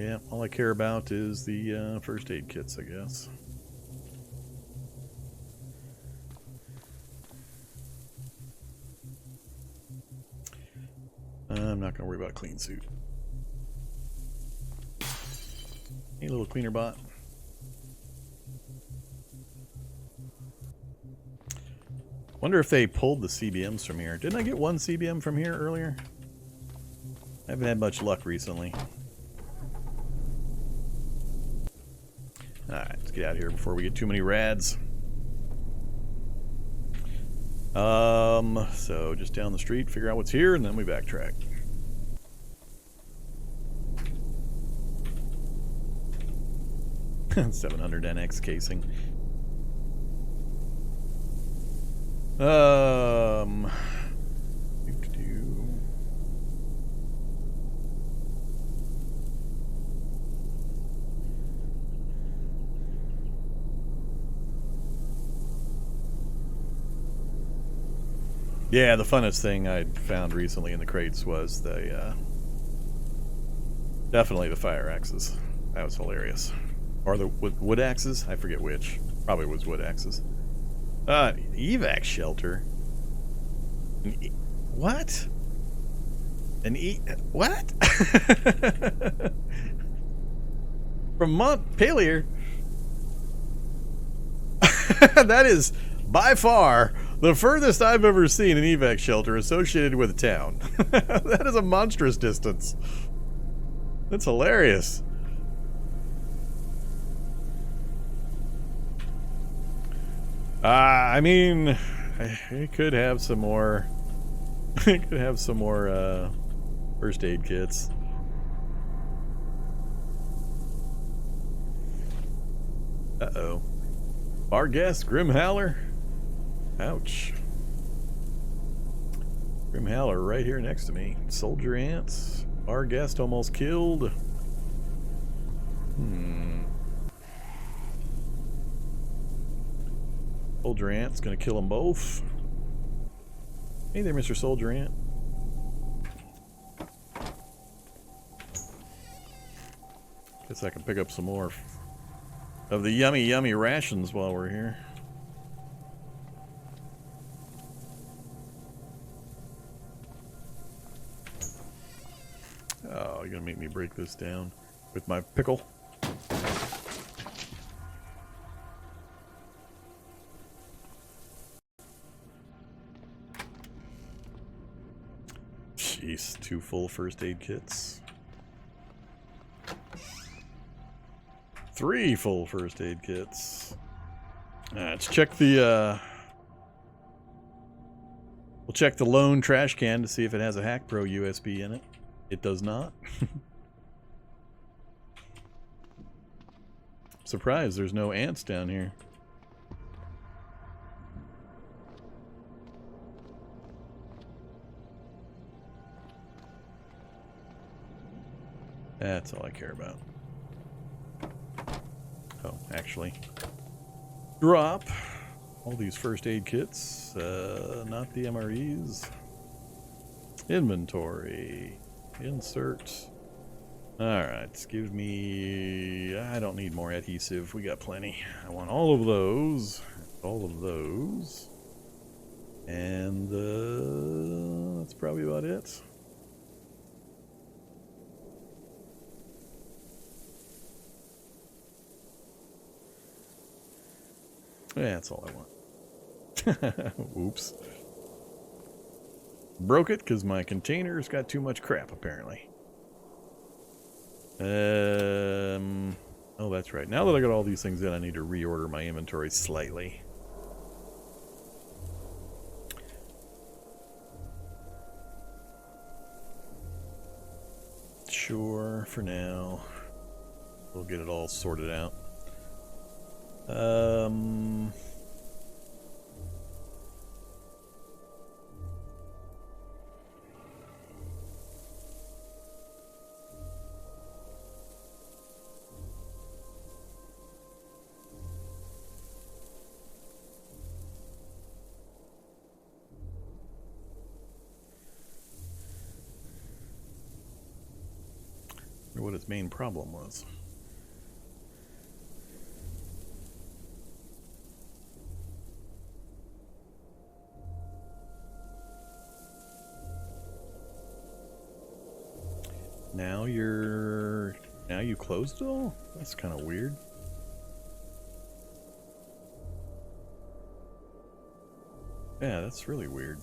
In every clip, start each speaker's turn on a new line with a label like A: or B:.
A: Yeah, all I care about is the first aid kits, I guess. I'm not going to worry about a clean suit. Hey, little cleaner bot. Wonder if they pulled the CBMs from here. Didn't I get one CBM from here earlier? I haven't had much luck recently. Alright, let's get out of here before we get too many rads. So just down the street, figure out what's here, and then we backtrack. $700NX casing. Yeah, the funnest thing I'd found recently in the crates was the, definitely the fire axes. That was hilarious. Or the wood axes? I forget which. Probably was wood axes. Evac shelter? What? What? From Montpelier? That is, by far, the furthest I've ever seen an evac shelter associated with a town. That is a monstrous distance. That's hilarious. I mean, it could have some more. It could have some more first aid kits. Uh-oh. Our guest, Grim Howler. Ouch. Grim Howler right here next to me. Soldier ants. Our guest almost killed. Soldier ant's gonna kill them both. Hey there, Mr. Soldier Ant. Guess I can pick up some more of the yummy, yummy rations while we're here. Oh, you're gonna make me break this down with my pickle. Jeez, 2 full first aid kits. 3 full first aid kits. Let's check the we'll check the lone trash can to see if it has a Hack Pro USB in it. It does not. Surprised there's no ants down here. That's all I care about. Oh, actually. Drop all these first aid kits. Not the MREs. Inventory. Insert. Alright, give me... I don't need more adhesive. We got plenty. I want all of those. All of those. And that's probably about it. Yeah, that's all I want. Oops. Broke it because my container's got too much crap, apparently. Oh, that's right. Now that I got all these things in, I need to reorder my inventory slightly. Sure, for now. We'll get it all sorted out. Or what its main problem was. Now you closed it all? That's kind of weird. Yeah, that's really weird.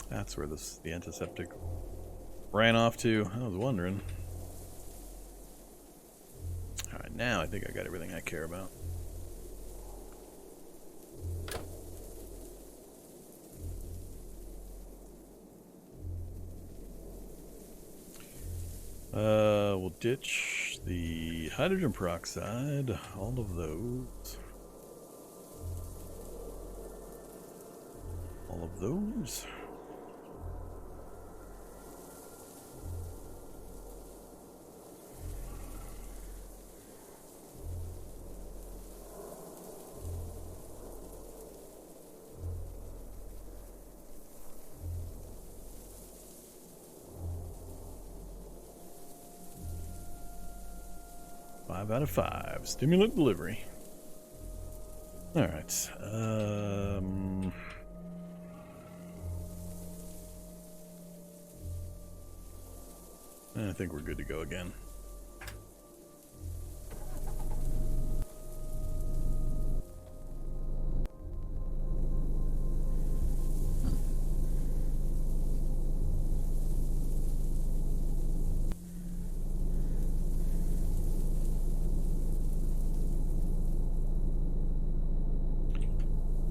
A: That's where the antiseptic ran off to. I was wondering. Alright, now I think I got everything I care about. We'll ditch the hydrogen peroxide, all of those. All of those. Out of 5. Stimulant delivery. Alright. I think we're good to go again.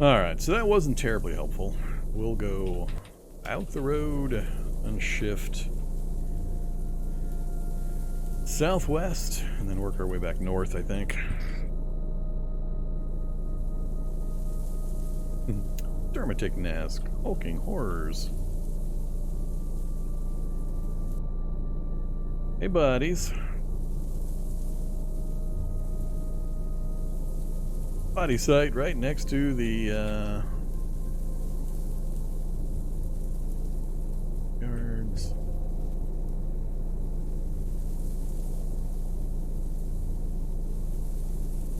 A: Alright, so that wasn't terribly helpful. We'll go out the road and shift southwest, and then work our way back north, I think. Dermatic Nask, hulking horrors. Hey, buddies. Body site right next to the yards.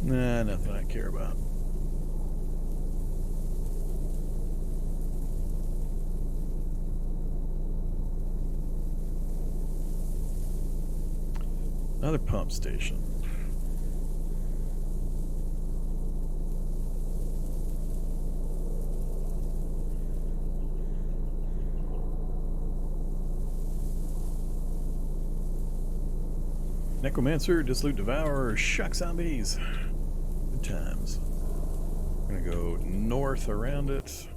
A: Nah, nothing I care about. Another pump station. Necromancer, Dissolute Devourer, Shock Zombies. Good times. We're gonna go north around it.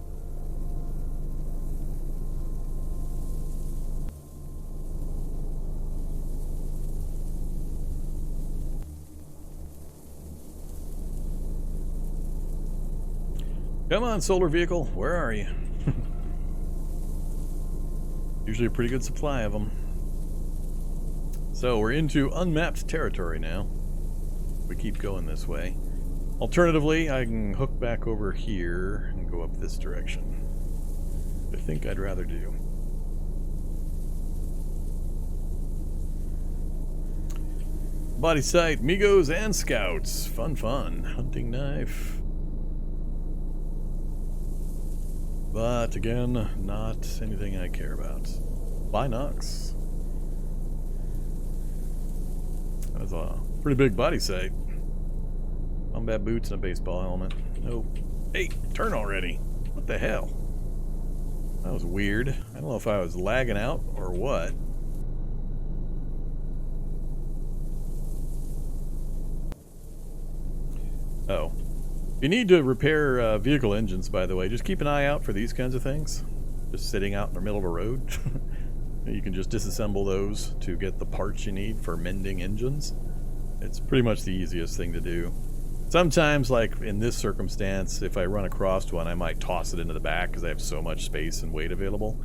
A: Come on, solar vehicle, where are you? Usually a pretty good supply of them. So we're into unmapped territory now. We keep going this way. Alternatively, I can hook back over here and go up this direction. I think I'd rather do. Body site, Migos and Scouts. Fun, fun. Hunting knife. But again, not anything I care about. Bionics. That's a pretty big body site. Combat boots and a baseball helmet. Nope. Hey, turn already. What the hell? That was weird. I don't know if I was lagging out or what. Oh. If you need to repair vehicle engines, by the way, just keep an eye out for these kinds of things. Just sitting out in the middle of a road. You can just disassemble those to get the parts you need for mending engines. It's pretty much the easiest thing to do. Sometimes, like in this circumstance, if I run across one, I might toss it into the back because I have so much space and weight available.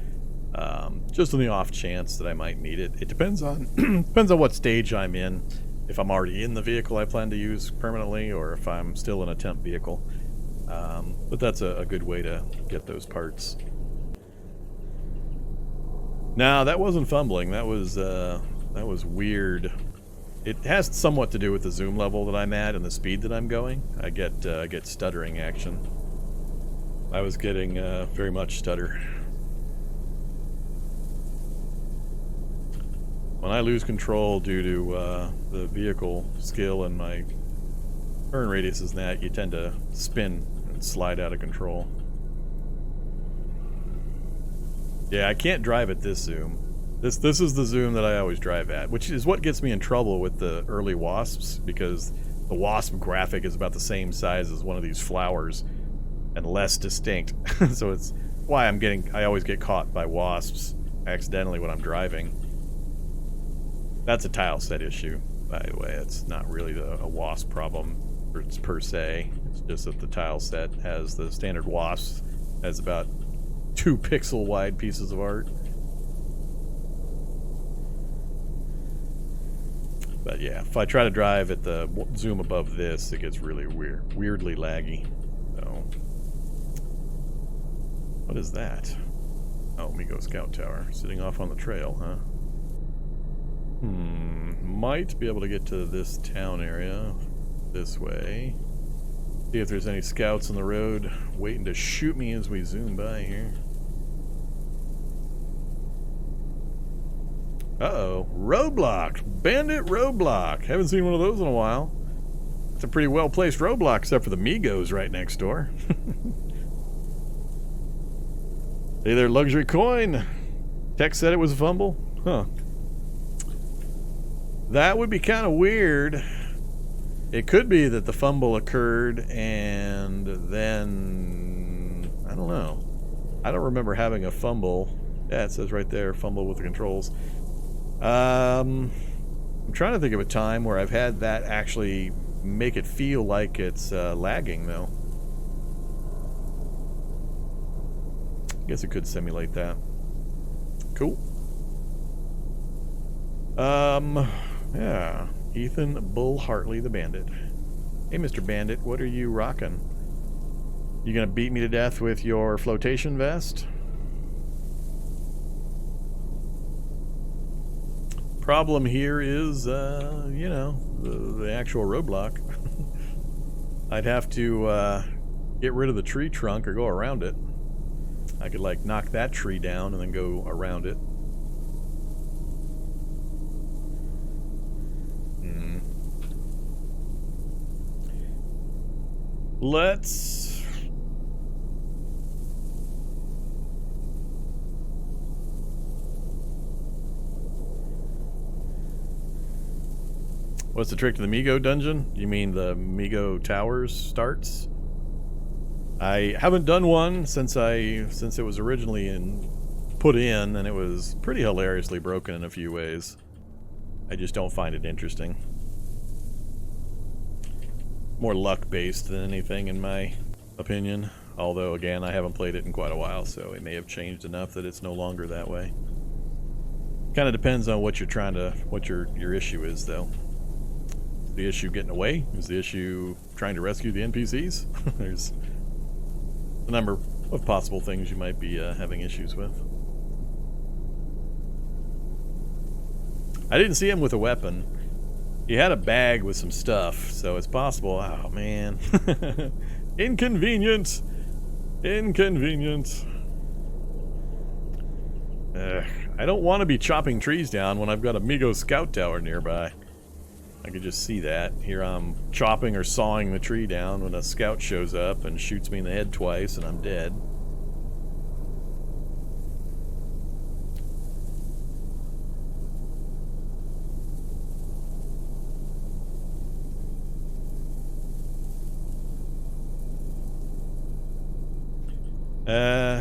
A: just on the off chance that I might need it. It depends on depends on what stage I'm in. If I'm already in the vehicle I plan to use permanently, or if I'm still in a temp vehicle. But that's a good way to get those parts. Now that wasn't fumbling. That was weird. It has somewhat to do with the zoom level that I'm at and the speed that I'm going. I get stuttering action. I was getting very much stutter. When I lose control due to the vehicle skill and my turn radiuses and that, you tend to spin and slide out of control. Yeah, I can't drive at this zoom. This is the zoom that I always drive at, which is what gets me in trouble with the early wasps, because the wasp graphic is about the same size as one of these flowers and less distinct. So it's why I always get caught by wasps accidentally when I'm driving. That's a Tileset issue, by the way. It's not really a wasp problem per se. It's just that the Tileset has the standard wasps has about 2 pixel wide pieces of art. But yeah, if I try to drive at the zoom above this, it gets really weirdly laggy. So, what is that? Oh, Migo Scout Tower, sitting off on the trail, huh? Might be able to get to this town area this way. See if there's any scouts on the road waiting to shoot me as we zoom by here. Uh-oh, roadblock! Bandit roadblock! Haven't seen one of those in a while. It's a pretty well-placed roadblock, except for the Migos right next door. Hey there, luxury coin! Tech said it was a fumble? Huh. That would be kind of weird. It could be that the fumble occurred and then... I don't know. I don't remember having a fumble. Yeah, it says right there, fumble with the controls. I'm trying to think of a time where I've had that actually make it feel like it's lagging, though. Guess it could simulate that. Cool. Yeah. Ethan Bull Hartley the Bandit. Hey, Mr. Bandit, what are you rocking? You gonna beat me to death with your flotation vest? Problem here is, you know, the actual roadblock. I'd have to get rid of the tree trunk or go around it. I could, like, knock that tree down and then go around it. Let's... What's the trick to the Migo dungeon? You mean the Migo Towers starts? I haven't done one since it was originally put in, and it was pretty hilariously broken in a few ways. I just don't find it interesting. More luck-based than anything, in my opinion. Although, again, I haven't played it in quite a while, so it may have changed enough that it's no longer that way. Kind of depends on what you're trying to, what your issue is, though. Is the issue getting away? Is the issue trying to rescue the NPCs? There's a number of possible things you might be having issues with. I didn't see him with a weapon. He had a bag with some stuff, so it's possible. Oh, man. Inconvenient. Inconvenient. I don't want to be chopping trees down when I've got a Migo Scout Tower nearby. I could just see that. Here I'm chopping or sawing the tree down when a scout shows up and shoots me in the head twice and I'm dead.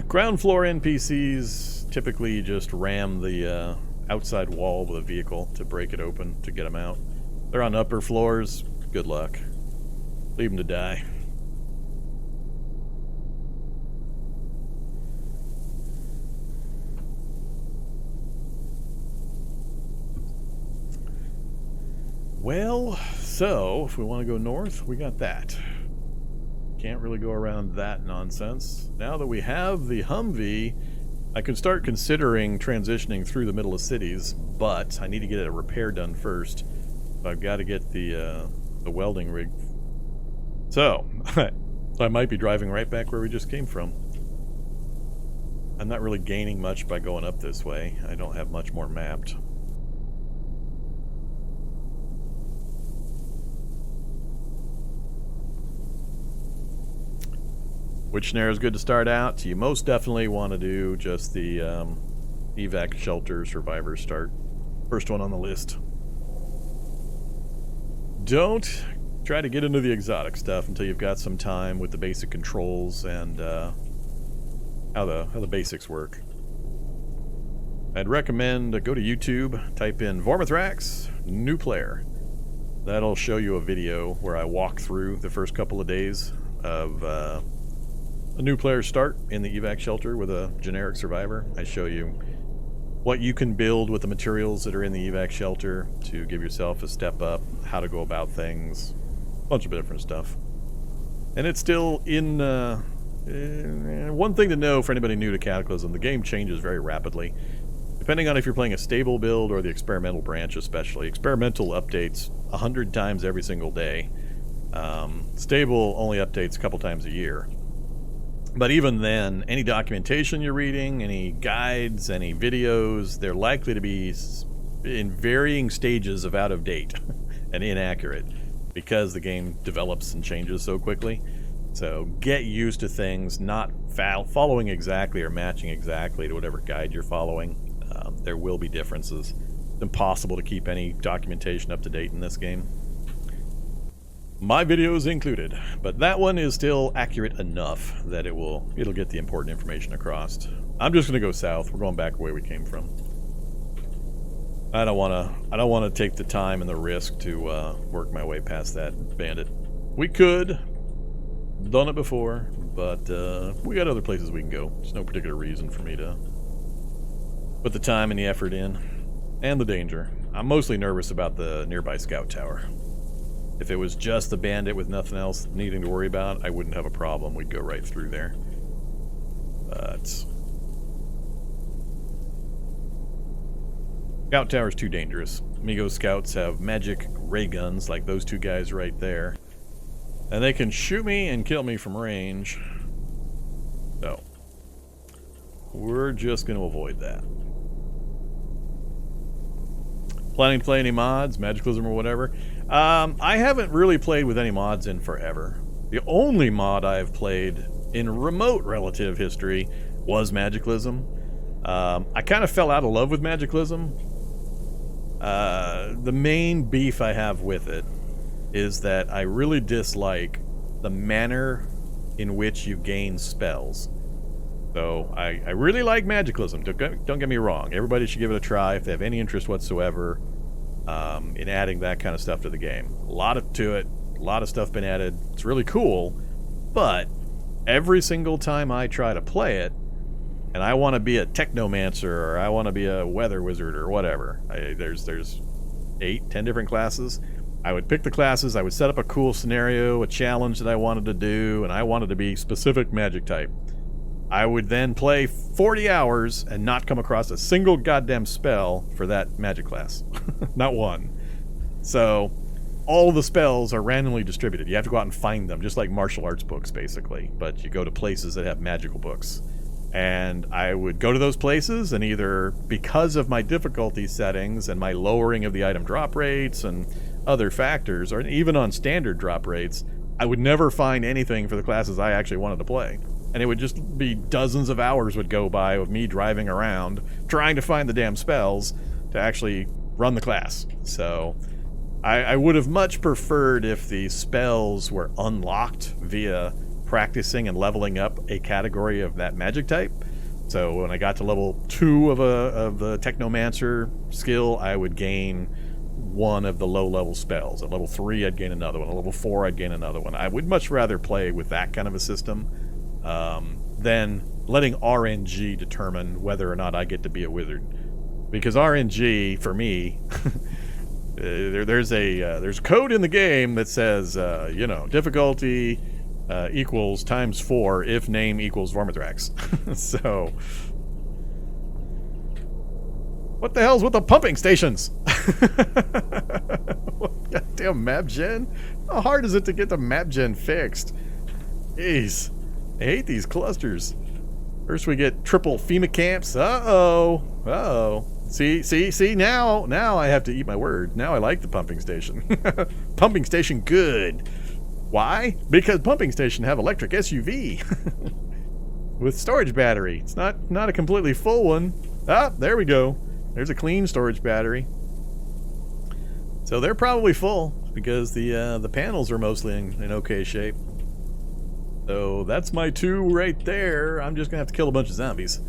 A: Ground floor NPCs typically just ram the outside wall with a vehicle to break it open to get them out. They're on upper floors. Good luck. Leave them to die. Well, so if we want to go north, we got that. Can't really go around that nonsense. Now that we have the Humvee, I could start considering transitioning through the middle of cities, but I need to get a repair done first. So I've got to get the welding rig. So, I might be driving right back where we just came from. I'm not really gaining much by going up this way. I don't have much more mapped. Which snare is good to start out? You most definitely want to do just the evac shelter survivor start. First one on the list. Don't try to get into the exotic stuff until you've got some time with the basic controls and how the basics work. I'd recommend go to YouTube, type in Vormithrax, new player. That'll show you a video where I walk through the first couple of days of a new player start in the evac shelter with a generic survivor. I show you what you can build with the materials that are in the evac shelter to give yourself a step up, how to go about things, a bunch of different stuff. And it's still in one thing to know for anybody new to Cataclysm, the game changes very rapidly. Depending on if you're playing a stable build or the experimental branch especially. Experimental updates 100 times every single day. Stable only updates a couple times a year. But even then, any documentation you're reading, any guides, any videos, they're likely to be in varying stages of out of date and inaccurate because the game develops and changes so quickly. So get used to things not following exactly or matching exactly to whatever guide you're following. There will be differences. It's impossible to keep any documentation up to date in this game. My videos included, but that one is still accurate enough that it'll get the important information across. I'm just gonna go south. We're going back the way we came from. I don't wanna take the time and the risk to work my way past that bandit. We could, done it before, but we got other places we can go. There's no particular reason for me to put the time and the effort in, and the danger. I'm mostly nervous about the nearby scout tower. If it was just the bandit with nothing else needing to worry about, I wouldn't have a problem. We'd go right through there. But scout tower's too dangerous. Amigo scouts have magic ray guns like those two guys right there. And they can shoot me and kill me from range. So we're just going to avoid that. Planning to play any mods, Magicalism or whatever? I haven't really played with any mods in forever. The only mod I've played in remote relative history was Magicalism. I kind of fell out of love with Magicalism. The main beef I have with it is that I really dislike the manner in which you gain spells. So I really like Magicalism, don't get me wrong. Everybody should give it a try if they have any interest whatsoever in adding that kind of stuff to the game. A lot of stuff been added. It's really cool, but every single time I try to play it, and I want to be a technomancer, or I want to be a weather wizard, or whatever, there's 8-10 different classes. I would pick the classes, I would set up a cool scenario, a challenge that I wanted to do, and I wanted to be specific magic type. I would then play 40 hours and not come across a single goddamn spell for that magic class. Not one. So, all of the spells are randomly distributed. You have to go out and find them, just like martial arts books, basically. But you go to places that have magical books. And I would go to those places, and either because of my difficulty settings and my lowering of the item drop rates and other factors, or even on standard drop rates, I would never find anything for the classes I actually wanted to play. And it would just be dozens of hours would go by of me driving around trying to find the damn spells to actually run the class. So I would have much preferred if the spells were unlocked via practicing and leveling up a category of that magic type. So when I got to level 2 of the Technomancer skill, I would gain one of the low-level spells. At level 3, I'd gain another one. At level 4, I'd gain another one. I would much rather play with that kind of a system than letting RNG determine whether or not I get to be a wizard. Because RNG, for me, There's code in the game that says, you know, difficulty equals ×4 if name equals Vormithrax. So, what the hell's with the pumping stations? Goddamn map gen? How hard is it to get the map gen fixed? Jeez, I hate these clusters. First we get triple FEMA camps. Uh-oh. See, now I have to eat my word. Now I like the pumping station. Pumping station good. Why? Because pumping station have electric SUV. With storage battery. It's not a completely full one. Ah, there we go. There's a clean storage battery. So they're probably full because the panels are mostly in okay shape. So that's my 2 right there. I'm just gonna have to kill a bunch of zombies.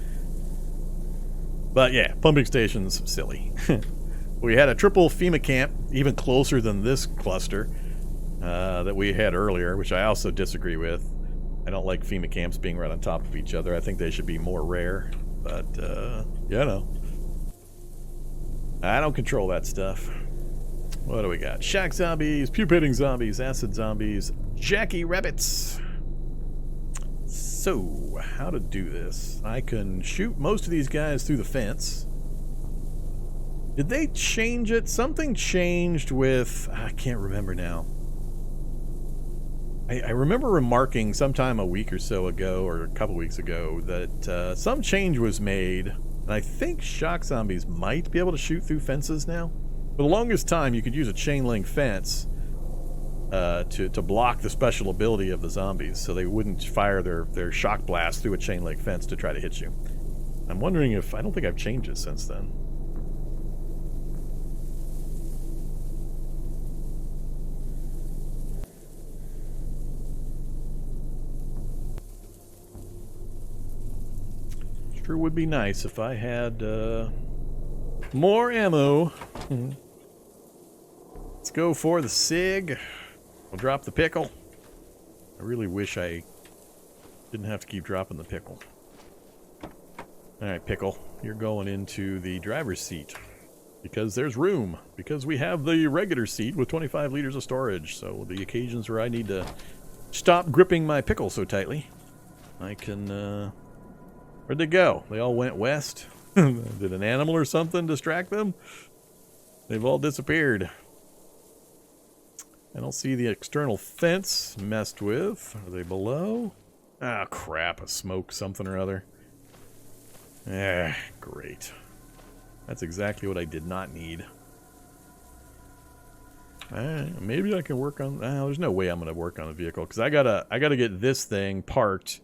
A: But yeah, pumping station's silly. We had a triple FEMA camp, even closer than this cluster that we had earlier, which I also disagree with. I don't like FEMA camps being right on top of each other. I think they should be more rare. But, you know. I don't control that stuff. What do we got? Shack zombies, pupating zombies, acid zombies, Jackie rabbits. So, how to do this? I can shoot most of these guys through the fence. Did they change it? Something changed with... I can't remember now. I remember remarking sometime a week or so ago, or a couple weeks ago, that some change was made. And I think shock zombies might be able to shoot through fences now. For the longest time, you could use a chain link fence to block the special ability of the zombies, so they wouldn't fire their shock blast through a chain link fence to try to hit you. I'm wondering if... I don't think I've changed it since then. Sure would be nice if I had more ammo. Let's go for the SIG. We'll drop the pickle. I really wish I didn't have to keep dropping the pickle. Alright, pickle. You're going into the driver's seat. Because there's room. Because we have the regular seat with 25 liters of storage. So the occasions where I need to stop gripping my pickle so tightly, I can... where'd they go? They all went west? Did an animal or something distract them? They've all disappeared. I don't see the external fence messed with. Are they below? Ah, crap. A smoke something or other. Ah, great. That's exactly what I did not need. Maybe I can work on... there's no way I'm going to work on a vehicle, because I gotta get this thing parked.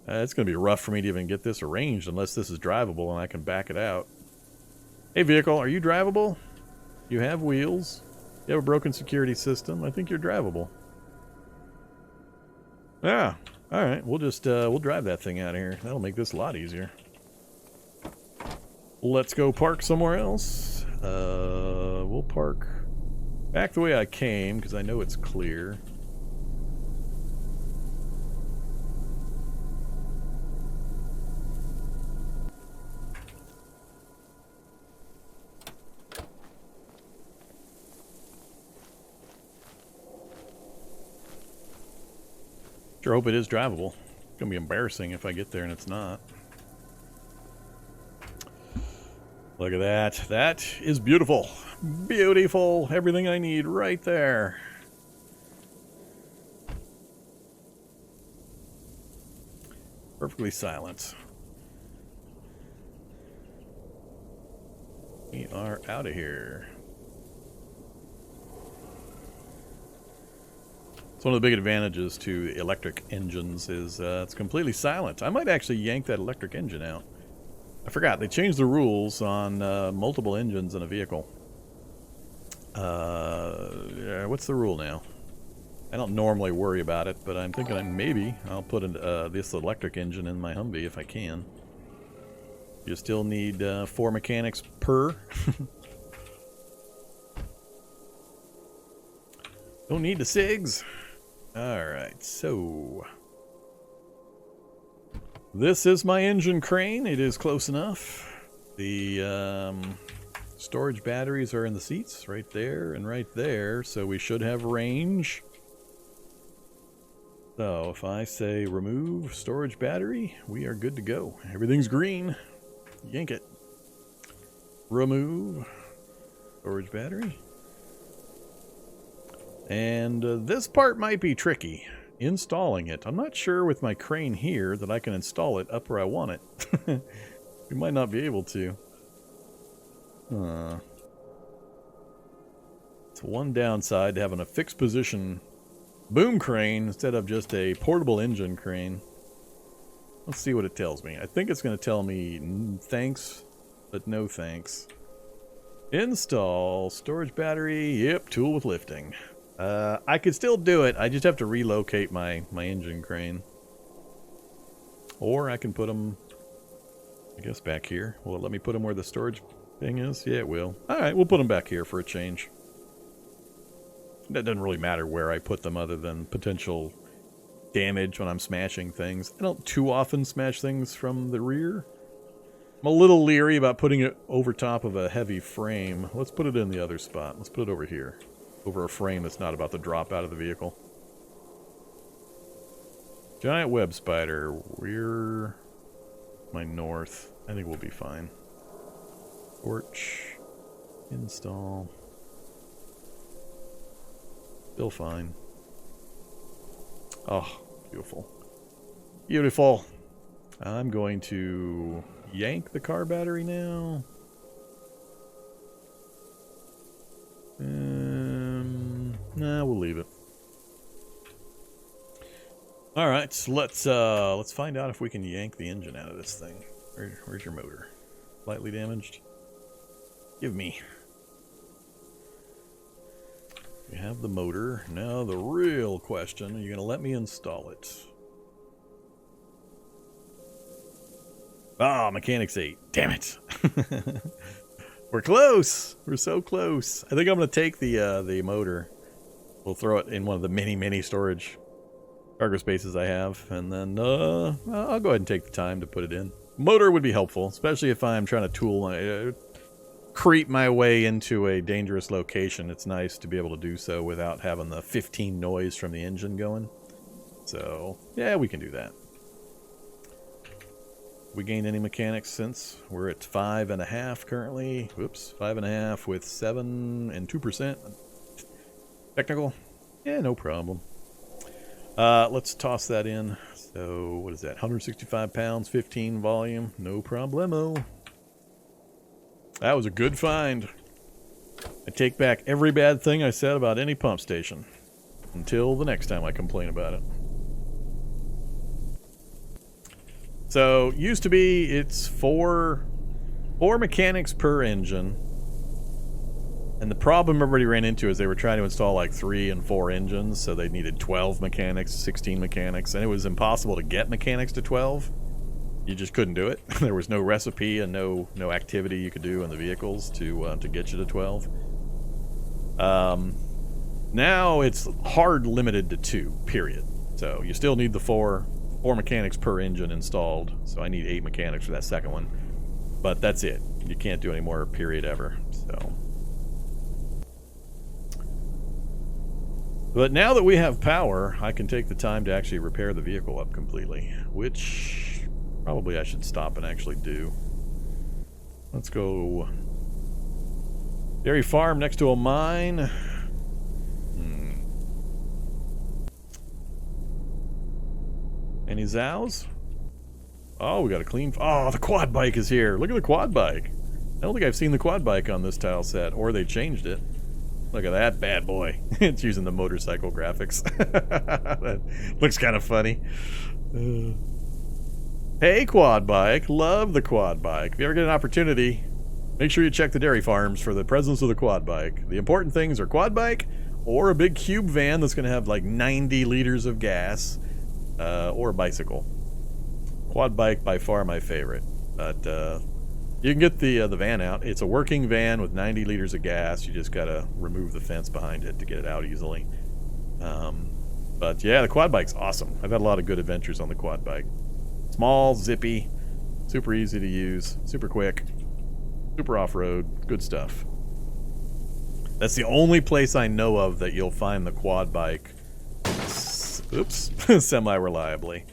A: It's going to be rough for me to even get this arranged unless this is drivable and I can back it out. Hey, vehicle, are you drivable? You have wheels. You have a broken security system. I think you're drivable. Yeah. Alright, we'll just, we'll drive that thing out of here. That'll make this a lot easier. Let's go park somewhere else. We'll park back the way I came, because I know it's clear. Sure hope it is drivable. It's gonna be embarrassing if I get there and it's not. Look at that. That is beautiful. Beautiful. Everything I need right there. Perfectly silent. We are out of here. It's one of the big advantages to electric engines is it's completely silent. I might actually yank that electric engine out. I forgot, they changed the rules on multiple engines in a vehicle. Yeah, what's the rule now? I don't normally worry about it, but I'm thinking maybe I'll put this electric engine in my Humvee if I can. You still need 4 mechanics per. Don't need the SIGs. Alright, so... this is my engine crane. It is close enough. The Storage batteries are in the seats, right there and right there, so we should have range. So if I say remove storage battery, we are good to go. Everything's green. Yank it. Remove storage battery. And this part might be tricky. Installing it. I'm not sure with my crane here that I can install it up where I want it. We might not be able to. It's one downside to having a fixed position boom crane instead of just a portable engine crane. Let's see what it tells me. I think it's going to tell me thanks, but no thanks. Install storage battery. Yep, tool with lifting. I could still do it. I just have to relocate my engine crane. Or I can put them, I guess, back here. Will it let me put them where the storage thing is? Yeah, it will. Alright, we'll put them back here for a change. That doesn't really matter where I put them other than potential damage when I'm smashing things. I don't too often smash things from the rear. I'm a little leery about putting it over top of a heavy frame. Let's put it in the other spot. Let's put it over here. Over a frame that's not about to drop out of the vehicle. Giant web spider. We're my north. I think we'll be fine. Torch. Install. Still fine. Oh, beautiful. Beautiful. I'm going to yank the car battery now. Nah, we'll leave it. All right, so let's find out if we can yank the engine out of this thing. Where's your motor? Slightly damaged. Give me. We have the motor. Now the real question, are you going to let me install it? Ah, Mechanics 8. Damn it. We're close. We're so close. I think I'm going to take the motor. We'll throw it in one of the mini storage cargo spaces I have, and then I'll go ahead and take the time to put it in. Motor would be helpful, especially if I'm trying to creep my way into a dangerous location. It's nice to be able to do so without having the 15 noise from the engine going. So, yeah, we can do that. We gained any mechanics since? We're at 5.5 currently. Whoops, 5.5 with 7 and 2%. Technical? Yeah, no problem. Let's toss that in. So, what is that? 165 pounds, 15 volume. No problemo. That was a good find. I take back every bad thing I said about any pump station. Until the next time I complain about it. So, used to be, it's four mechanics per engine. And the problem everybody ran into is they were trying to install like 3 and 4 engines, so they needed 12 mechanics, 16 mechanics, and it was impossible to get mechanics to 12. You just couldn't do it. There was no recipe and no activity you could do in the vehicles to get you to 12. Now it's hard limited to 2, period. So you still need the 4 mechanics per engine installed, so I need 8 mechanics for that second one. But that's it. You can't do any more, period, ever. So. But now that we have power, I can take the time to actually repair the vehicle up completely, which probably I should stop and actually do. Let's go. Dairy farm next to a mine. Any zows? Oh, we got a clean... Oh, the quad bike is here. Look at the quad bike. I don't think I've seen the quad bike on this tile set, or they changed it. Look at that bad boy. It's using the motorcycle graphics. That looks kind of funny. Hey, quad bike. Love the quad bike. If you ever get an opportunity, make sure you check the dairy farms for the presence of the quad bike. The important things are quad bike or a big cube van that's going to have like 90 liters of gas, or a bicycle. Quad bike by far my favorite. But you can get the van out. It's a working van with 90 liters of gas. You just gotta remove the fence behind it to get it out easily. But yeah, the quad bike's awesome. I've had a lot of good adventures on the quad bike. Small, zippy, super easy to use, super quick. Super off-road. Good stuff. That's the only place I know of that you'll find the quad bike. Oops. Semi-reliably.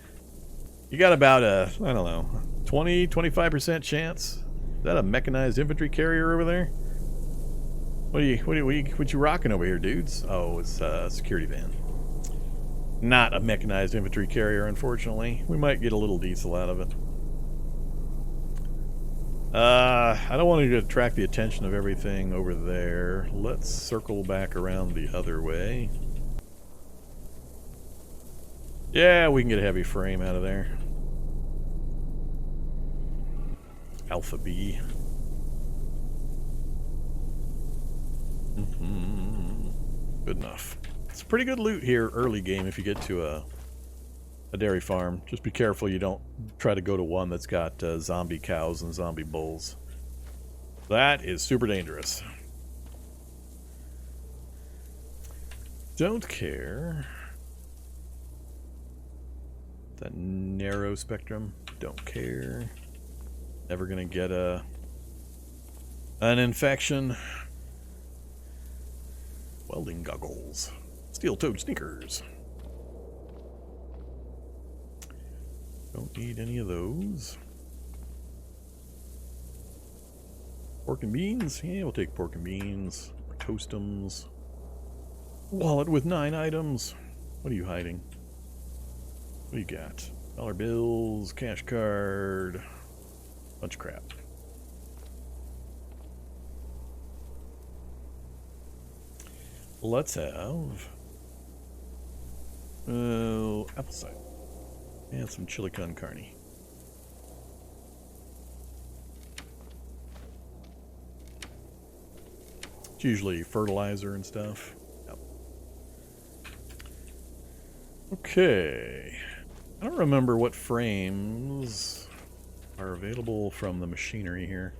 A: You got about a, I don't know, 20-25% chance. Is that a mechanized infantry carrier over there? What you rocking over here, dudes? Oh, it's a security van. Not a mechanized infantry carrier, unfortunately. We might get a little diesel out of it. I don't want to attract the attention of everything over there. Let's circle back around the other way. Yeah, we can get a heavy frame out of there. Alpha B. Good enough. It's pretty good loot here early game if you get to a dairy farm. Just be careful you don't try to go to one that's got zombie cows and zombie bulls. That is super dangerous. Don't care. That narrow spectrum. Don't care. Never gonna get an infection. Welding goggles. Steel-toed sneakers. Don't need any of those. Pork and beans? Yeah, we'll take pork and beans. Toastums. Wallet with 9 items. What are you hiding? What do you got? Dollar bills, cash card, bunch of crap. Let's have apple cider and some chili con carne. It's usually fertilizer and stuff. Yep. Okay. I don't remember what frames are available from the machinery here.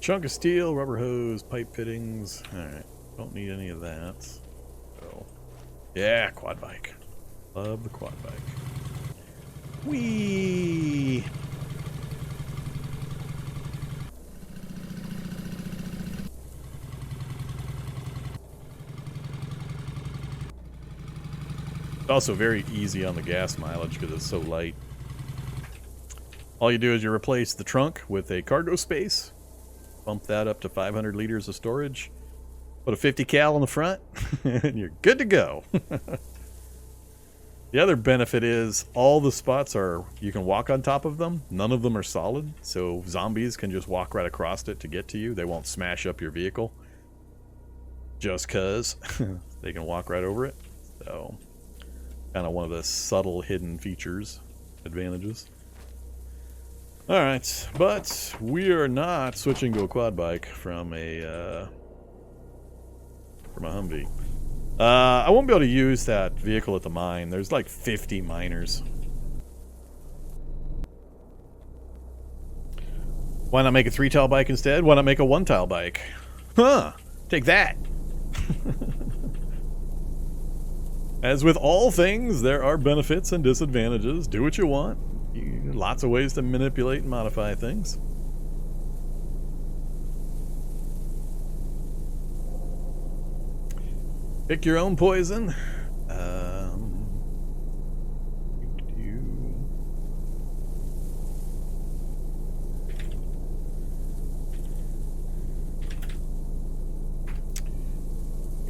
A: Chunk of steel, rubber hose, pipe fittings. Alright, don't need any of that. So, yeah, quad bike. Love the quad bike. Whee! It's also very easy on the gas mileage because it's so light. All you do is you replace the trunk with a cargo space. Bump that up to 500 liters of storage. Put a 50 cal in the front, and you're good to go. The other benefit is all the spots are, you can walk on top of them. None of them are solid, so zombies can just walk right across it to get to you. They won't smash up your vehicle. Just cause they can walk right over it. So, kind of one of the subtle hidden features, advantages. Alright, but we are not switching to a quad bike from a Humvee. I won't be able to use that vehicle at the mine. There's like 50 miners. Why not make a 3-tile bike instead? Why not make a 1-tile bike? Huh, take that. As with all things, there are benefits and disadvantages. Do what you want. Lots of ways to manipulate and modify things. Pick your own poison.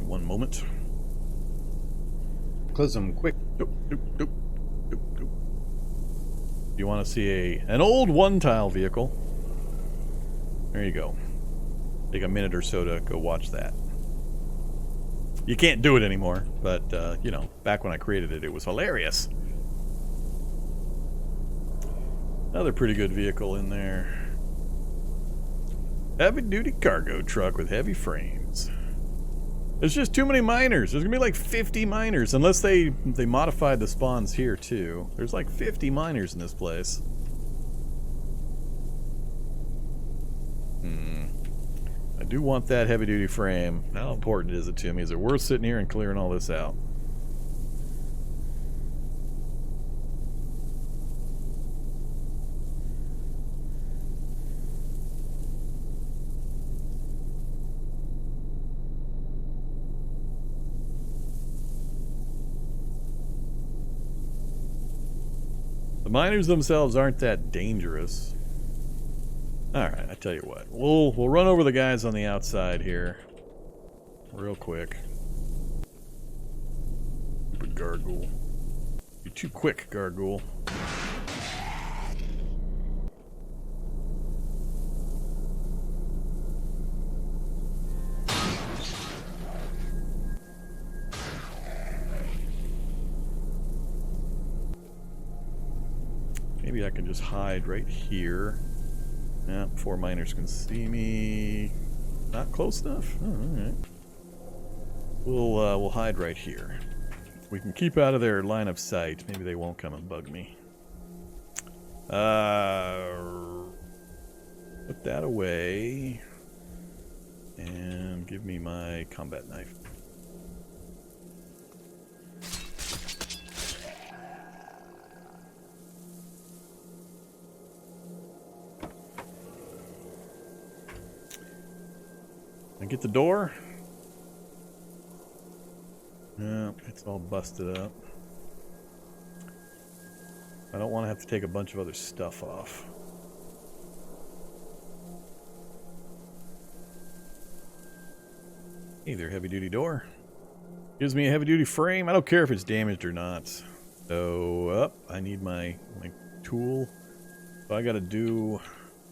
A: One moment.
B: Cataclysm, quick.
A: Nope, nope, nope, nope, nope. You want to see an old 1-tile vehicle? There you go. Take a minute or so to go watch that. You can't do it anymore, but, you know, back when I created it, it was hilarious. Another pretty good vehicle in there. Heavy-duty cargo truck with heavy frames. There's just too many miners. There's gonna be like 50 miners, unless they modified the spawns here too. There's like 50 miners in this place. I do want that heavy-duty frame. How important is it to me? Is it worth sitting here and clearing all this out? The miners themselves aren't that dangerous. Alright, I tell you what. We'll run over the guys on the outside here. Real quick. Stupid gargoyle. You're too quick, gargoyle. Maybe I can just hide right here. Yeah, before miners can see me. Not close enough? Oh, alright. We'll hide right here. We can keep out of their line of sight. Maybe they won't come and bug me. Put that away. And give me my combat knife. I get the door? No, it's all busted up. I don't want to have to take a bunch of other stuff off. Hey there, heavy-duty door. Gives me a heavy-duty frame. I don't care if it's damaged or not. So, I need my tool. So I gotta do...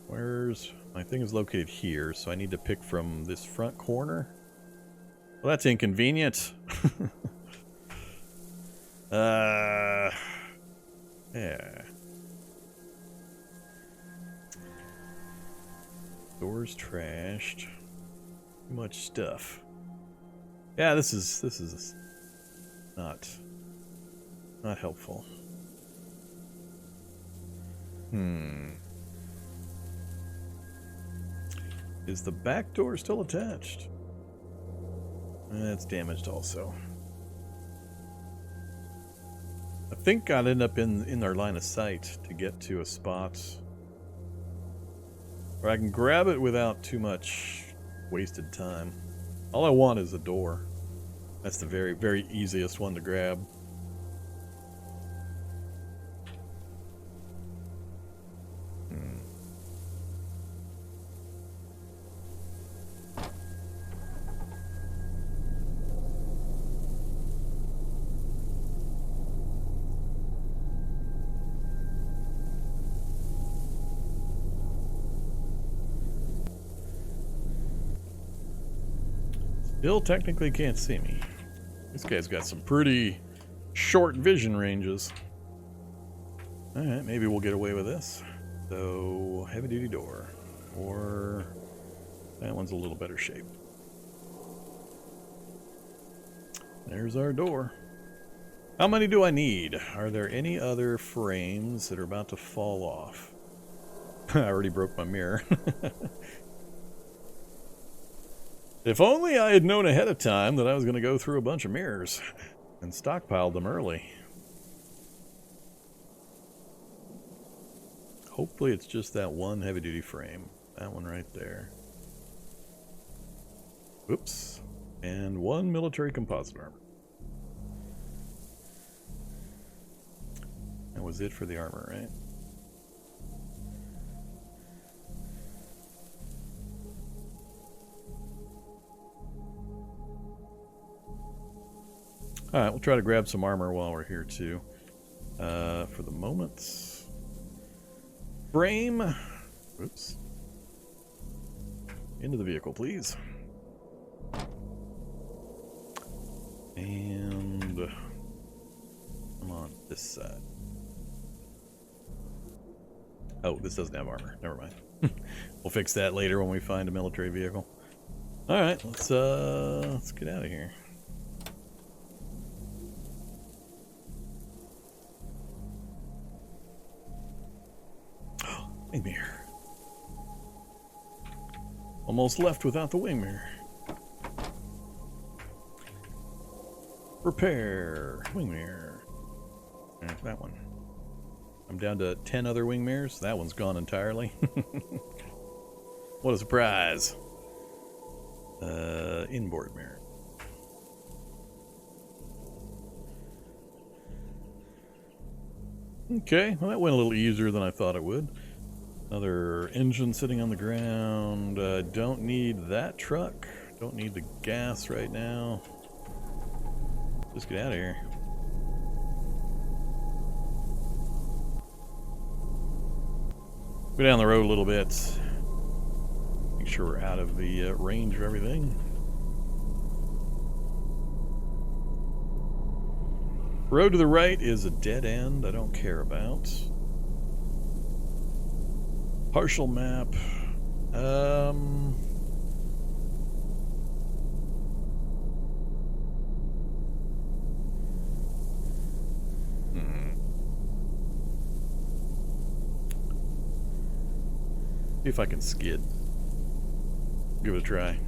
A: Where's... My thing is located here, so I need to pick from this front corner. Well, that's inconvenient. Yeah. Doors trashed. Too much stuff. Yeah, this is not helpful. Is the back door still attached? It's damaged also. I think I'd end up in our line of sight to get to a spot where I can grab it without too much wasted time. All I want is a door. That's the very, very easiest one to grab. Still technically can't see me. This guy's got some pretty short vision ranges. Alright, maybe we'll get away with this. So, heavy duty door. Or that one's a little better shape. There's our door. How many do I need? Are there any other frames that are about to fall off? I already broke my mirror. If only I had known ahead of time that I was going to go through a bunch of mirrors and stockpiled them early. Hopefully it's just that one heavy-duty frame. That one right there. Oops. And one military composite armor. That was it for the armor, right? Alright, we'll try to grab some armor while we're here too. For the moment. Frame. Oops. Into the vehicle, please. And come on, this side. Oh, this doesn't have armor. Never mind. We'll fix that later when we find a military vehicle. Alright, let's get out of here. Wing mirror. Almost left without the wing mirror. Repair. Wing mirror. There's that one. I'm down to 10 other wing mirrors. That one's gone entirely. What a surprise. Inboard mirror. Okay, well that went a little easier than I thought it would. Another engine sitting on the ground. Don't need that truck. Don't need the gas right now. Just get out of here. Go down the road a little bit. Make sure we're out of the range of everything. Road to the right is a dead end I don't care about. Partial map. See if I can skid. Give it a try.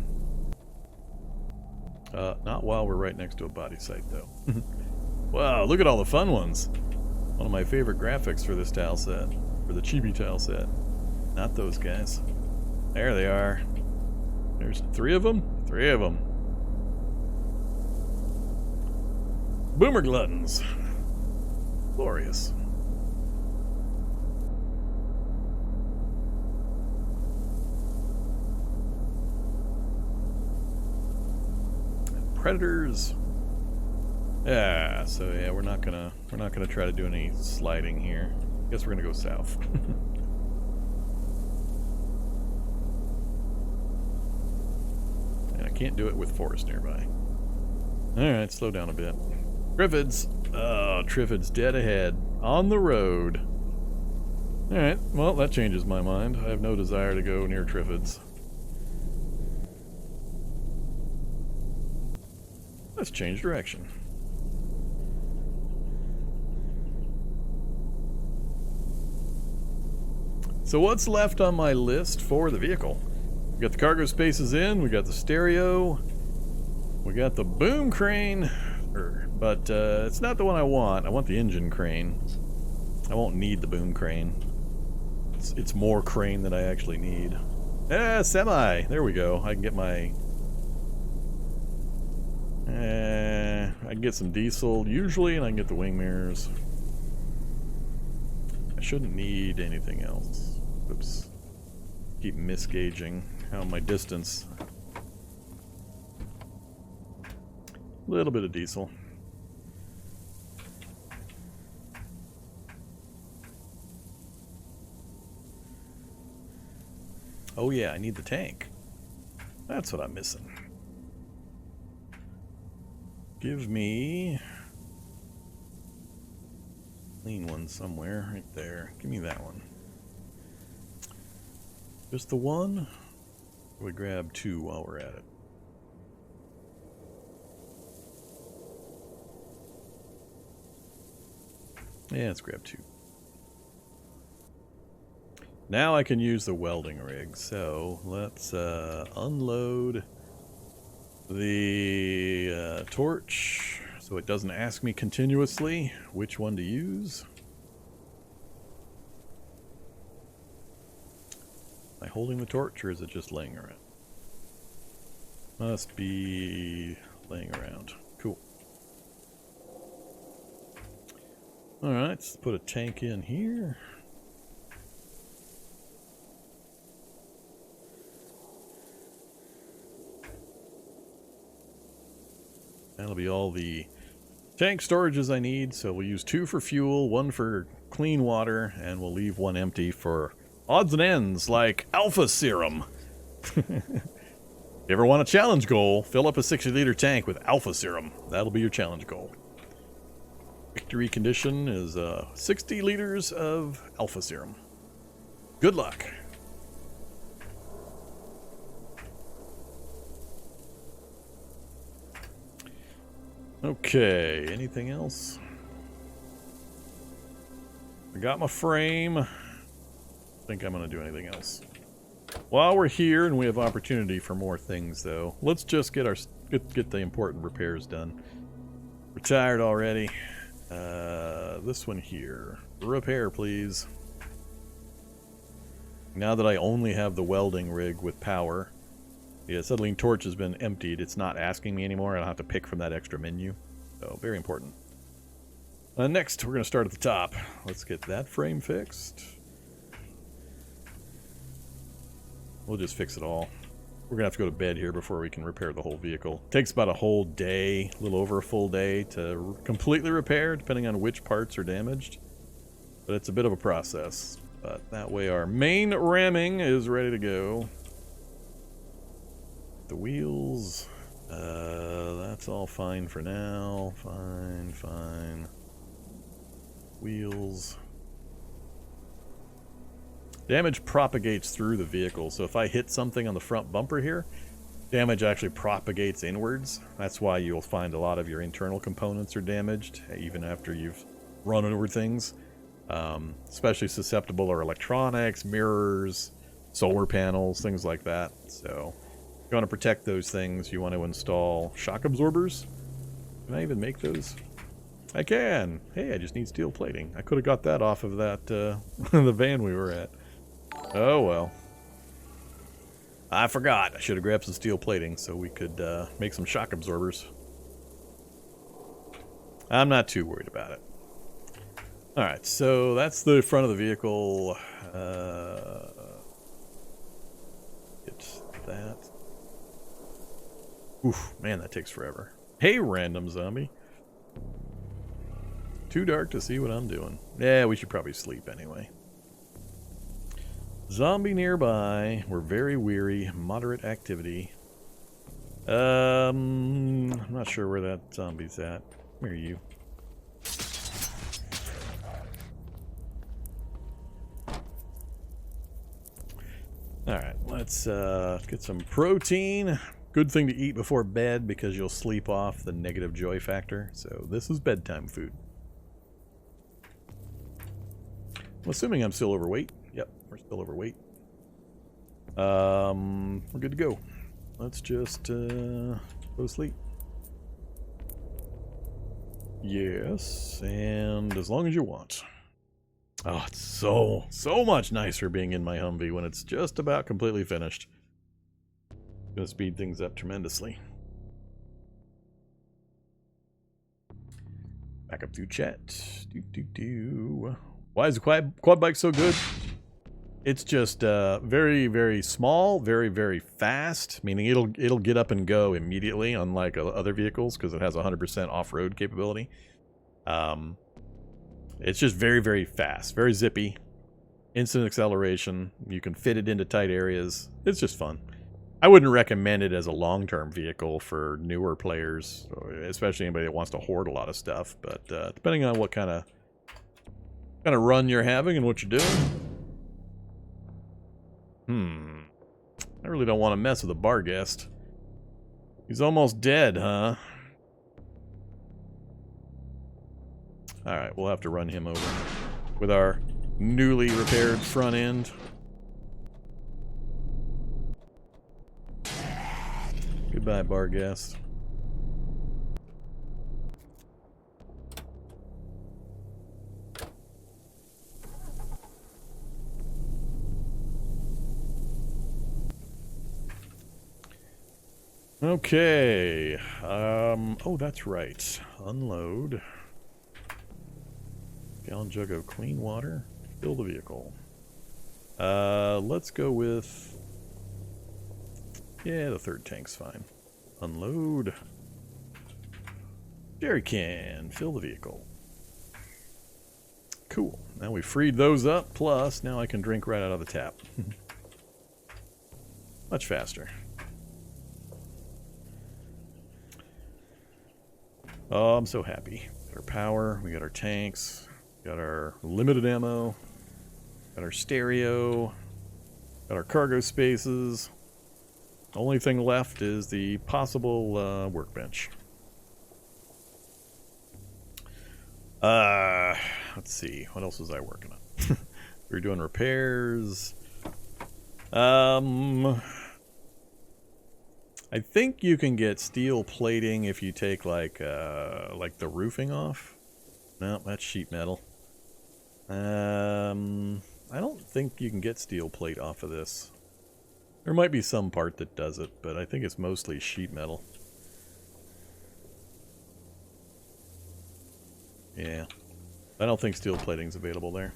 A: Not while we're right next to a body site, though. Wow, look at all the fun ones. One of my favorite graphics for this tile set. For the Chibi tile set. Not those guys. There they are. There's 3 of them? 3 of them. Boomer gluttons. Glorious. Predators. Yeah, so yeah, we're not gonna try to do any sliding here. Guess we're gonna go south. And I can't do it with forest nearby. Alright, slow down a bit. Triffids! Oh, Triffids dead ahead. On the road. Alright, well that changes my mind. I have no desire to go near Triffids. Let's change direction. So what's left on my list for the vehicle? We got the cargo spaces in, we got the stereo, we got the boom crane, but it's not the one I want. I want the engine crane. I won't need the boom crane. It's more crane than I actually need. Semi! There we go. I can get my... I can get some diesel usually, and I can get the wing mirrors. I shouldn't need anything else. Oops. Keep misgauging how my distance. A little bit of diesel. Oh yeah, I need the tank. That's what I'm missing. Give me clean one somewhere, right there. Give me that one. Just the one? We grab 2 while we're at it. Yeah, let's grab 2. Now I can use the welding rig, so let's unload the torch so it doesn't ask me continuously which one to use. Am I holding the torch or is it just laying around? Must be laying around. Cool. Alright, let's put a tank in here. That'll be all the tank storages I need, so we'll use 2 for fuel, 1 for clean water, and we'll leave 1 empty for odds and ends, like alpha serum. You ever want a challenge goal? Fill up a 60-liter tank with alpha serum. That'll be your challenge goal. Victory condition is 60 liters of alpha serum. Good luck. Okay, anything else? I got my frame. I think I'm going to do anything else. While we're here and we have opportunity for more things, though, let's just get the important repairs done. We're tired already. This one here. Repair, please. Now that I only have the welding rig with power, the acetylene torch has been emptied. It's not asking me anymore. I don't have to pick from that extra menu. So, very important. Next, we're going to start at the top. Let's get that frame fixed. We'll just fix it all. We're going to have to go to bed here before we can repair the whole vehicle. Takes about a whole day, a little over a full day, to completely repair, depending on which parts are damaged. But it's a bit of a process. But that way our main ramming is ready to go. The wheels, that's all fine for now. Fine. Wheels. Damage propagates through the vehicle, so if I hit something on the front bumper here, damage actually propagates inwards. That's why you'll find a lot of your internal components are damaged, even after you've run over things. Especially susceptible are electronics, mirrors, solar panels, things like that. So if you want to protect those things, you want to install shock absorbers. Can I even make those? I can! Hey, I just need steel plating. I could have got that off of that, the van we were at. Oh well. I forgot. I should have grabbed some steel plating so we could make some shock absorbers. I'm not too worried about it. Alright, so that's the front of the vehicle. It's that. Oof, man, that takes forever. Hey, random zombie. Too dark to see what I'm doing. Yeah, we should probably sleep anyway. Zombie nearby. We're very weary. Moderate activity. I'm not sure where that zombie's at. Where are you? Alright, let's get some protein. Good thing to eat before bed because you'll sleep off the negative joy factor. So this is bedtime food. I'm assuming I'm still overweight. Yep, we're still overweight. We're good to go. Let's just go to sleep. Yes, and as long as you want. Oh, it's so much nicer being in my Humvee when it's just about completely finished. Gonna speed things up tremendously. Back up through chat. Why is the quad bike so good? It's just very, very small, very, very fast, meaning it'll get up and go immediately, unlike other vehicles, because it has 100% off-road capability. It's just very, very fast, very zippy, instant acceleration. You can fit it into tight areas. It's just fun. I wouldn't recommend it as a long-term vehicle for newer players, especially anybody that wants to hoard a lot of stuff. But depending on what kind of run you're having and what you're doing. I really don't want to mess with a bar guest. He's almost dead, huh? Alright, we'll have to run him over with our newly repaired front end. Goodbye, bar guest. Okay. Oh, that's right. Unload. Gallon jug of clean water. Fill the vehicle. Let's go with... Yeah, the third tank's fine. Unload. Jerry can. Fill the vehicle. Cool. Now we freed those up, plus now I can drink right out of the tap. Much faster. Oh, I'm so happy. Got our power, we got our tanks, got our limited ammo, got our stereo, got our cargo spaces. The only thing left is the possible workbench. Let's see, what else was I working on? We were doing repairs. I think you can get steel plating if you take like the roofing off. No, that's sheet metal. I don't think you can get steel plate off of this. There might be some part that does it, but I think it's mostly sheet metal. Yeah, I don't think steel plating's available there.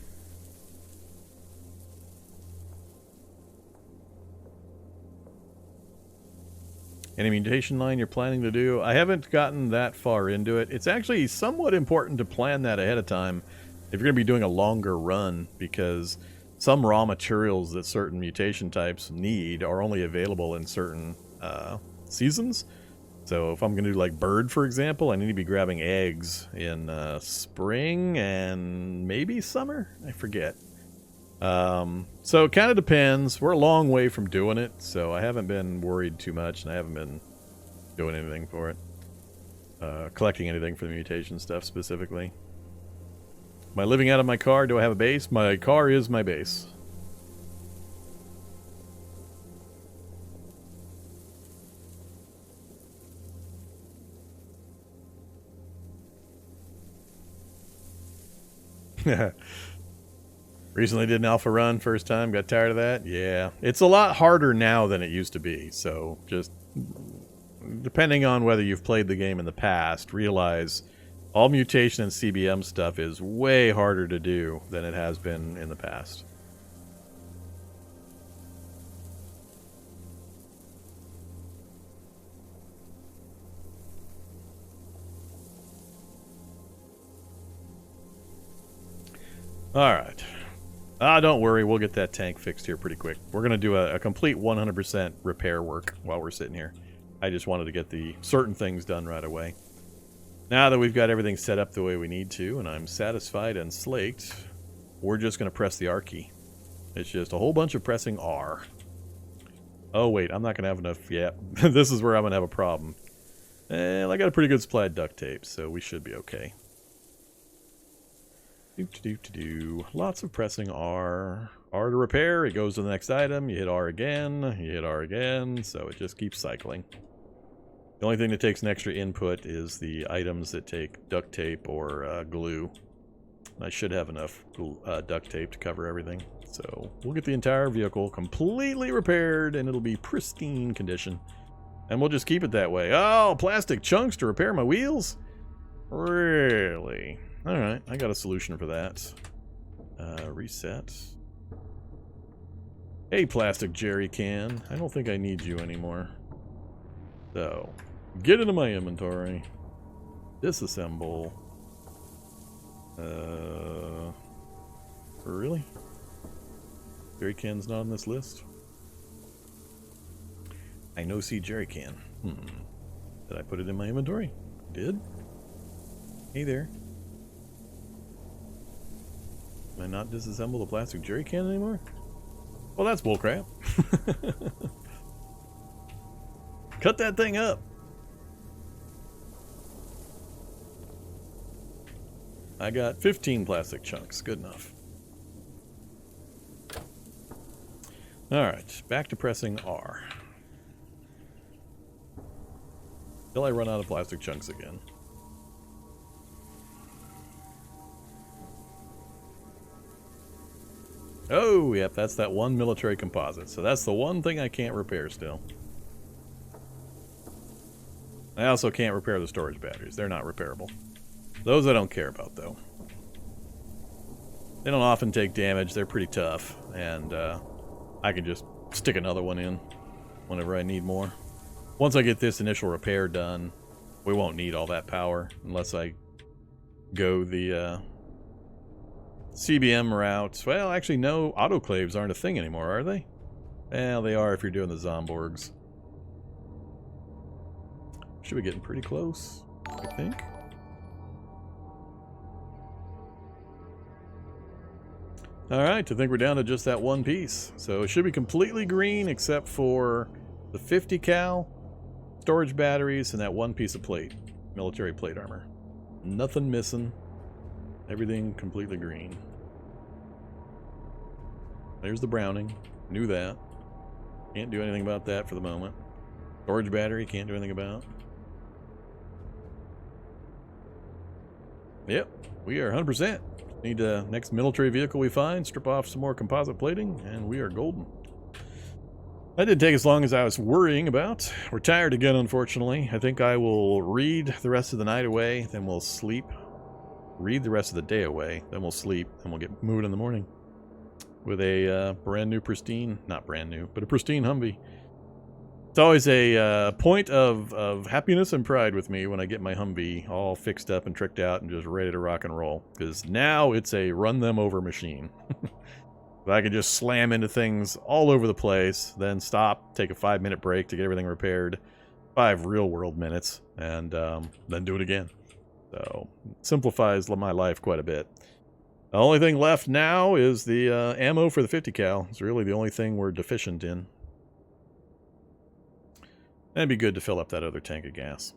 A: Any mutation line you're planning to do? I haven't gotten that far into it. It's actually somewhat important to plan that ahead of time if you're going to be doing a longer run, because some raw materials that certain mutation types need are only available in certain seasons. So if I'm going to do like bird, for example, I need to be grabbing eggs in spring and maybe summer? I forget. So it kind of depends. We're a long way from doing it, so I haven't been worried too much, and I haven't been doing anything for it. Collecting anything for the mutation stuff specifically. Am I living out of my car? Do I have a base? My car is my base. Recently did an alpha run, first time, got tired of that. Yeah, it's a lot harder now than it used to be, so just depending on whether you've played the game in the past, realize all mutation and CBM stuff is way harder to do than it has been in the past. Alright. Don't worry, we'll get that tank fixed here pretty quick. We're going to do a complete 100% repair work while we're sitting here. I just wanted to get the certain things done right away. Now that we've got everything set up the way we need to, and I'm satisfied and slaked, we're just going to press the R key. It's just a whole bunch of pressing R. Oh wait, I'm not going to have enough yet. This is where I'm going to have a problem. Well, I got a pretty good supply of duct tape, so we should be okay. Lots of pressing R. R to repair, it goes to the next item, you hit R again, you hit R again, so it just keeps cycling. The only thing that takes an extra input is the items that take duct tape or glue. I should have enough duct tape to cover everything. So we'll get the entire vehicle completely repaired and it'll be pristine condition. And we'll just keep it that way. Oh, plastic chunks to repair my wheels? Really? Alright, I got a solution for that. Reset. Hey, plastic jerry can. I don't think I need you anymore. So, get into my inventory. Disassemble. Really? Jerry can's not on this list? I know see jerry can. Did I put it in my inventory? Did? Hey there. Can I not disassemble the plastic jerry can anymore? Well, that's bullcrap. Cut that thing up. I got 15 plastic chunks. Good enough. Alright, back to pressing R. Till I run out of plastic chunks again. Oh, yep, that's that one military composite. So that's the one thing I can't repair still. I also can't repair the storage batteries. They're not repairable. Those I don't care about, though. They don't often take damage. They're pretty tough. And I can just stick another one in whenever I need more. Once I get this initial repair done, we won't need all that power unless I go the CBM route. Well, actually, no, autoclaves aren't a thing anymore, are they? Well, they are if you're doing the Zomborgs. Should be getting pretty close, I think. Alright, I think we're down to just that one piece. So it should be completely green except for the 50 cal, storage batteries, and that one piece of plate. Military plate armor. Nothing missing. Everything completely green. There's the Browning. Knew that. Can't do anything about that for the moment. Storage battery, can't do anything about. Yep, we are 100%. Need the next military vehicle we find, strip off some more composite plating, and we are golden. That didn't take as long as I was worrying about. We're tired again, unfortunately. I think I will read the rest of the night away, then we'll sleep. read the rest of the day away. Then we'll sleep, and we'll get moving in the morning with a brand new pristine, not brand new, but a pristine Humvee. It's always a point of happiness and pride with me when I get my Humvee all fixed up and tricked out and just ready to rock and roll. Because now it's a run them over machine. I can just slam into things all over the place, then stop, take a 5-minute break to get everything repaired, 5 real-world minutes, and then do it again. So, it simplifies my life quite a bit. The only thing left now is the ammo for the 50 cal. It's really the only thing we're deficient in. It'd be good to fill up that other tank of gas.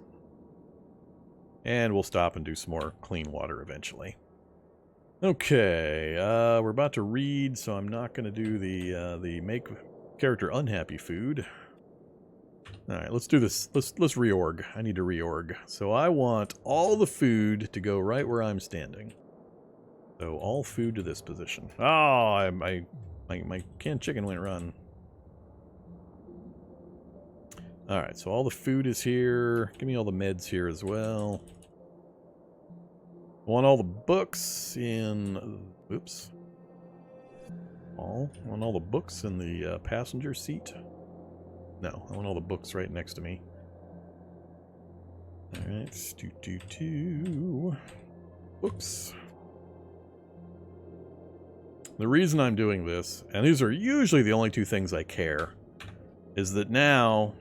A: And we'll stop and do some more clean water eventually. Okay, we're about to read, so I'm not going to do the make character unhappy food. Alright, let's do this. Let's reorg. I need to reorg. So I want all the food to go right where I'm standing. So all food to this position. Oh, my canned chicken went run. Alright, so all the food is here. Give me all the meds here as well. I want all the books in... Oops. I want all the books in the passenger seat. No, I want all the books right next to me. Alright, books. The reason I'm doing this, and these are usually the only 2 things I care, is that now...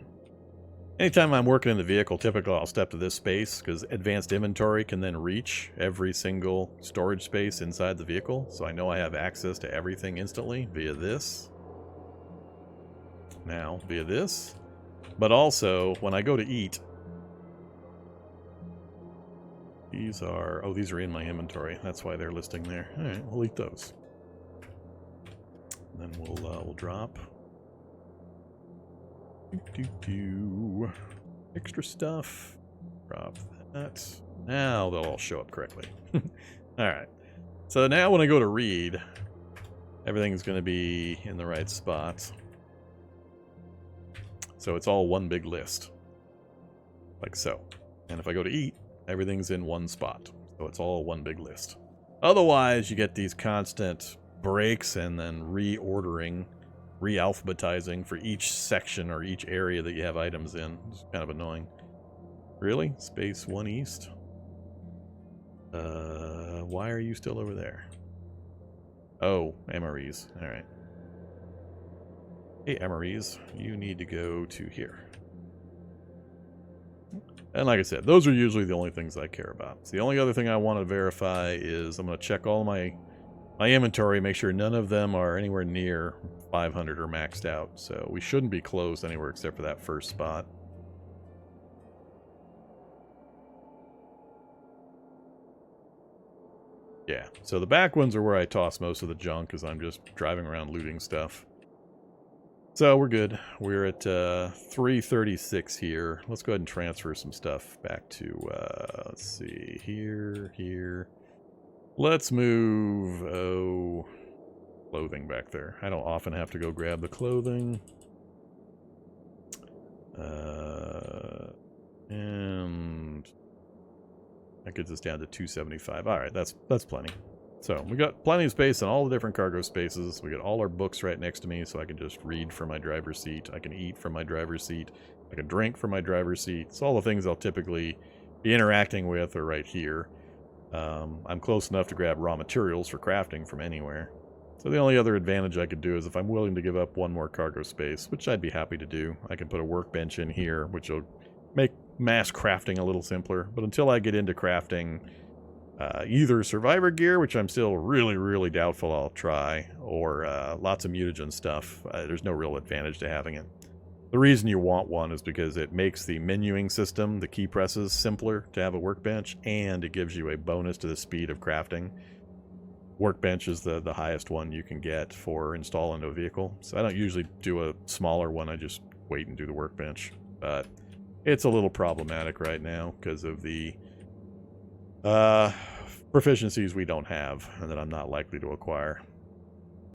A: Anytime I'm working in the vehicle, typically I'll step to this space, because advanced inventory can then reach every single storage space inside the vehicle, so I know I have access to everything instantly via this. Now, via this. But also, when I go to eat, these are... Oh, these are in my inventory. That's why they're listing there. Alright, we'll eat those. And then we'll drop... Extra stuff. Drop that. Now they'll all show up correctly. Alright. So now when I go to read, everything's going to be in the right spot. So it's all one big list. Like so. And if I go to eat, everything's in one spot. So it's all one big list. Otherwise, you get these constant breaks and then reordering, re-alphabetizing for each section or each area that you have items in. It's kind of annoying. Really? Space 1 East? Why are you still over there? Oh, MREs. Alright. Hey, MREs. You need to go to here. And like I said, those are usually the only things I care about. So the only other thing I want to verify is I'm going to check all my inventory, make sure none of them are anywhere near 500 or maxed out. So we shouldn't be closed anywhere except for that first spot. Yeah, so the back ones are where I toss most of the junk as I'm just driving around looting stuff. So we're good. We're at 336 here. Let's go ahead and transfer some stuff back to, let's see, here. Let's move, clothing back there. I don't often have to go grab the clothing. And that gets us down to 275. All right, that's plenty. So we got plenty of space in all the different cargo spaces. We got all our books right next to me, so I can just read from my driver's seat. I can eat from my driver's seat. I can drink from my driver's seat. So all the things I'll typically be interacting with are right here. I'm close enough to grab raw materials for crafting from anywhere. So the only other advantage I could do is if I'm willing to give up one more cargo space, which I'd be happy to do, I can put a workbench in here, which will make mass crafting a little simpler. But until I get into crafting either survivor gear, which I'm still really doubtful I'll try, or lots of mutagen stuff, there's no real advantage to having it. The reason you want one is because it makes the menuing system, the key presses, simpler to have a workbench, and it gives you a bonus to the speed of crafting. Workbench is the highest one you can get for installing a vehicle, so I don't usually do a smaller one, I just wait and do the workbench. But it's a little problematic right now because of the proficiencies we don't have and that I'm not likely to acquire.